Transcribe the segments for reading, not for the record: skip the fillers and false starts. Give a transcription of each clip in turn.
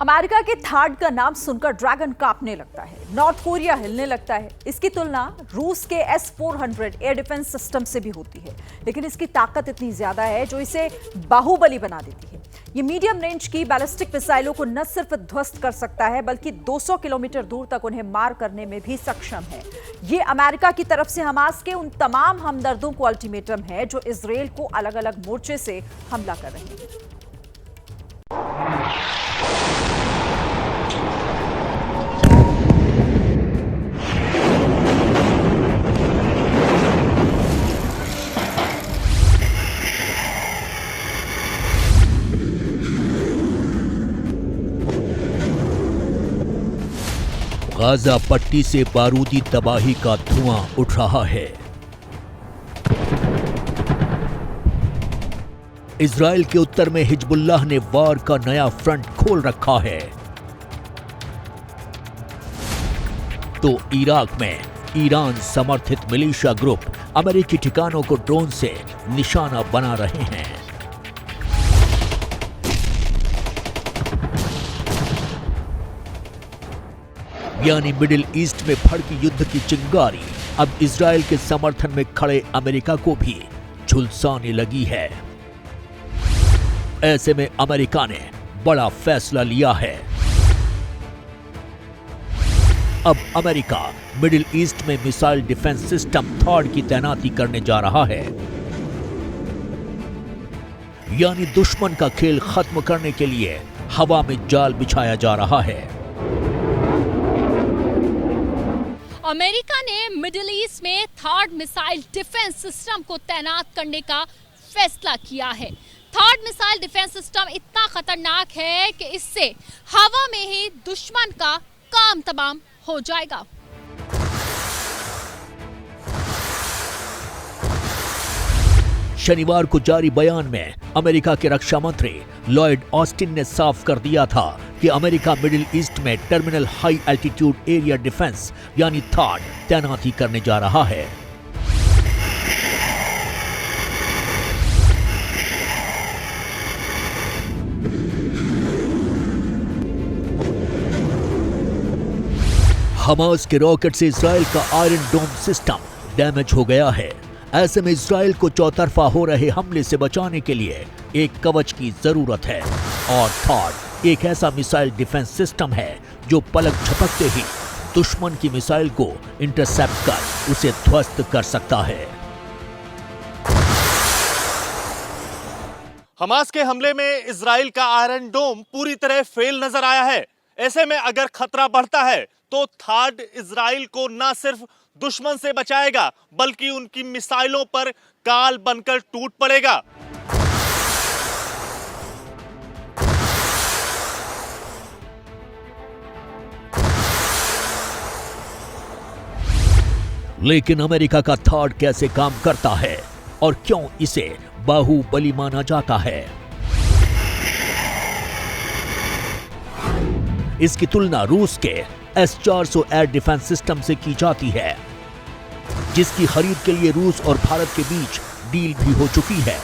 America के third का नाम सुनकर ड्रैगन कांपने लगता है, नॉर्थ कोरिया हिलने लगता है। इसकी तुलना रूस के S-400 एयर डिफेंस सिस्टम से भी होती है, लेकिन इसकी ताकत इतनी ज्यादा है जो इसे बाहुबली बना देती है। ये मीडियम रेंज की बैलिस्टिक मिसाइलों को न सिर्फ ध्वस्त कर सकता है बल्कि 200 किलोमीटर दूर तक उन्हें मार करने में भी सक्षम है। ये अमेरिका की तरफ से हमास के उन तमाम हमदर्दों को अल्टीमेटम है जो इसराइल को अलग अलग मोर्चे से हमला कर रहे हैं। गाजा पट्टी से बारूदी तबाही का धुआं उठ रहा है। इजराइल के उत्तर में हिजबुल्लाह ने वार का नया फ्रंट खोल रखा है, तो इराक में ईरान समर्थित मिलिशिया ग्रुप अमेरिकी ठिकानों को ड्रोन से निशाना बना रहे हैं। यानी मिडिल ईस्ट में भड़की युद्ध की चिंगारी अब इजराइल के समर्थन में खड़े अमेरिका को भी झुलसाने लगी है। ऐसे में अमेरिका ने बड़ा फैसला लिया है। अब अमेरिका मिडिल ईस्ट में मिसाइल डिफेंस सिस्टम थॉड की तैनाती करने जा रहा है। यानी दुश्मन का खेल खत्म करने के लिए हवा में जाल बिछाया जा रहा है। अमेरिका ने मिडिल ईस्ट में थर्ड मिसाइल डिफेंस सिस्टम को तैनात करने का फैसला किया है। थर्ड मिसाइल डिफेंस सिस्टम इतना खतरनाक है कि इससे हवा में ही दुश्मन का काम तमाम हो जाएगा। शनिवार को जारी बयान में अमेरिका के रक्षा मंत्री लॉयड ऑस्टिन ने साफ कर दिया था कि अमेरिका मिडिल ईस्ट में terminal high altitude area defence यानी थॉड तैनाती करने जा रहा है। हमास के रॉकेट से इजराइल का आयरन डोम सिस्टम डैमेज हो गया है। ऐसे में इजराइल को चौतरफा हो रहे हमले से बचाने के लिए एक कवच की जरूरत है, और थॉड एक ऐसा मिसाइल डिफेंस सिस्टम है जो पलक झपकते ही दुश्मन की मिसाइल को इंटरसेप्ट कर उसे ध्वस्त कर सकता है। हमास के हमले में इजराइल का आयरन डोम पूरी तरह फेल नजर आया है। ऐसे में अगर खतरा बढ़ता है तो थॉड इजराइल को न सिर्फ दुश्मन से बचाएगा बल्कि उनकी मिसाइलों पर काल बनकर टूट पड़ेगा। लेकिन अमेरिका का थॉड कैसे काम करता है और क्यों इसे बाहुबली माना जाता है? इसकी तुलना रूस के S-400 एयर डिफेंस सिस्टम से की जाती है, जिसकी खरीद के लिए रूस और भारत के बीच डील भी हो चुकी है।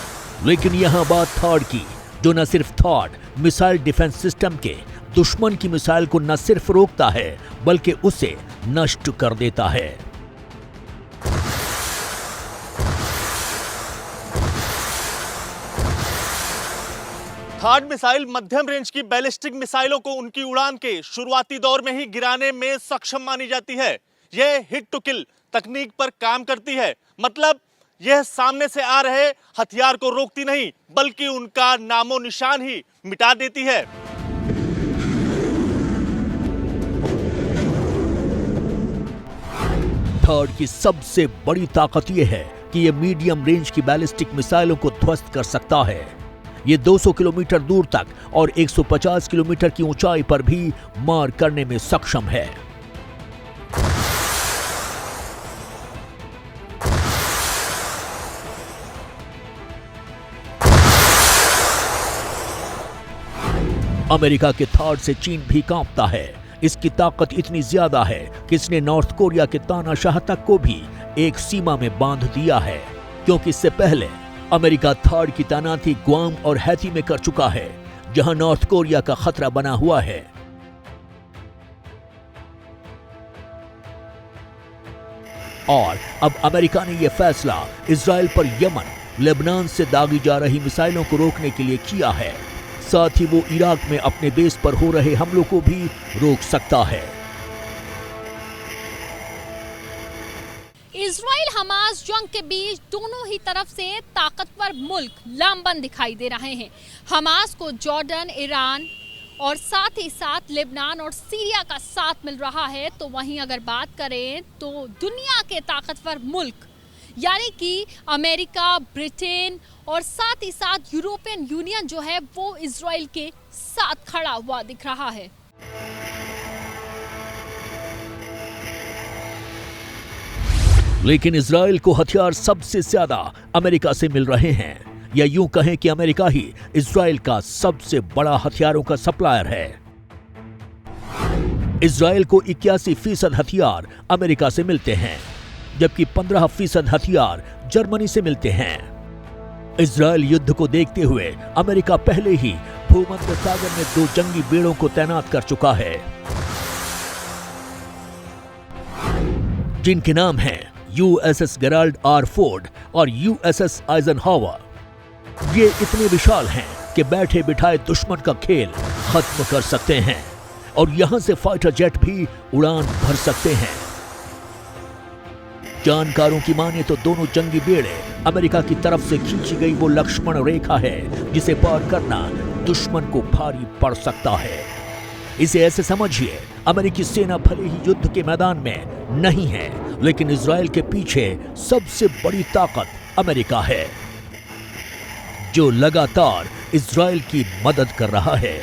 लेकिन यहां बात थॉड की, जो न सिर्फ थॉड मिसाइल डिफेंस सिस्टम के दुश्मन की मिसाइल को न सिर्फ रोकता है बल्कि उसे नष्ट कर देता है। थॉड मिसाइल मध्यम रेंज की बैलिस्टिक मिसाइलों को उनकी उड़ान के शुरुआती दौर में ही गिराने में सक्षम मानी जाती है। यह हिट टू किल तकनीक पर काम करती है, मतलब यह सामने से आ रहे हथियार को रोकती नहीं बल्कि उनका नामो निशान ही मिटा देती है। थॉड की सबसे बड़ी ताकत यह है कि यह मीडियम रेंज की बैलिस्टिक मिसाइलों को ध्वस्त कर सकता है। ये 200 किलोमीटर दूर तक और 150 किलोमीटर की ऊंचाई पर भी मार करने में सक्षम है। अमेरिका के थॉड से चीन भी कांपता है। इसकी ताकत इतनी ज्यादा है कि इसने नॉर्थ कोरिया के तानाशाह तक को भी एक सीमा में बांध दिया है, क्योंकि इससे पहले अमेरिका थॉड की तैनाती गुआम और हैती में कर चुका है, जहां नॉर्थ कोरिया का खतरा बना हुआ है। और अब अमेरिका ने यह फैसला इजराइल पर यमन, लेबनान से दागी जा रही मिसाइलों को रोकने के लिए किया है। साथ ही वो इराक में अपने बेस पर हो रहे हमलों को भी रोक सकता है। इजराइल हमास जंग के बीच दोनों ही तरफ से ताकतवर मुल्क लामबंद दिखाई दे रहे हैं। हमास को जॉर्डन, ईरान और साथ ही साथ लेबनान और सीरिया का साथ मिल रहा है, तो वहीं अगर बात करें तो दुनिया के ताकतवर मुल्क यानी कि अमेरिका, ब्रिटेन और साथ ही साथ यूरोपियन यूनियन जो है वो इजराइल के साथ खड़ा हुआ दिख रहा है। लेकिन इजराइल को हथियार सबसे ज्यादा अमेरिका से मिल रहे हैं, या यूं कहें कि अमेरिका ही इजराइल का सबसे बड़ा हथियारों का सप्लायर है। इजराइल को 81% हथियार अमेरिका से मिलते हैं, जबकि 15% हथियार जर्मनी से मिलते हैं। इजराइल युद्ध को देखते हुए अमेरिका पहले ही भूमध्य सागर में 2 जंगी बेड़ों को तैनात कर चुका है, जिनके नाम हैं यूएसएस गेराल्ड आर फोर्ड और यूएसएस आइजनहावर। ये इतने विशाल हैं कि बैठे बिठाए दुश्मन का खेल खत्म कर सकते हैं और यहां से फाइटर जेट भी उड़ान भर सकते हैं। जानकारों की माने तो दोनों जंगी बेड़े अमेरिका की तरफ से खींची गई वो लक्ष्मण रेखा है जिसे पार करना दुश्मन को भारी पड़ सकता है। इसे ऐसे समझिए, अमेरिकी सेना भले ही युद्ध के मैदान में नहीं है, लेकिन इजराइल के पीछे सबसे बड़ी ताकत अमेरिका है, जो लगातार इजराइल की मदद कर रहा है।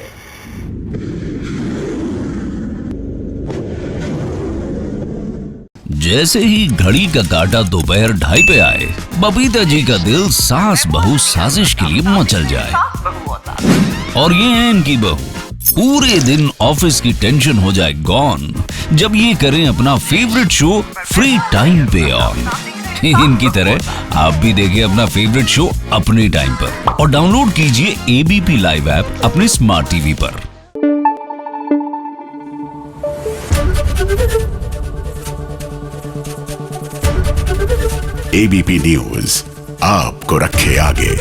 जैसे ही घड़ी का काटा दोपहर 2:30 पे आए, बबीता जी का दिल सास बहू साजिश के लिए मचल जाए। और ये है इनकी बहू, पूरे दिन ऑफिस की टेंशन हो जाए गॉन जब ये करें अपना फेवरेट शो फ्री टाइम पे ऑन। इनकी तरह आप भी देखिए अपना फेवरेट शो अपने टाइम पर और डाउनलोड कीजिए एबीपी लाइव ऐप अपने स्मार्ट टीवी पर। एबीपी न्यूज आपको रखे आगे।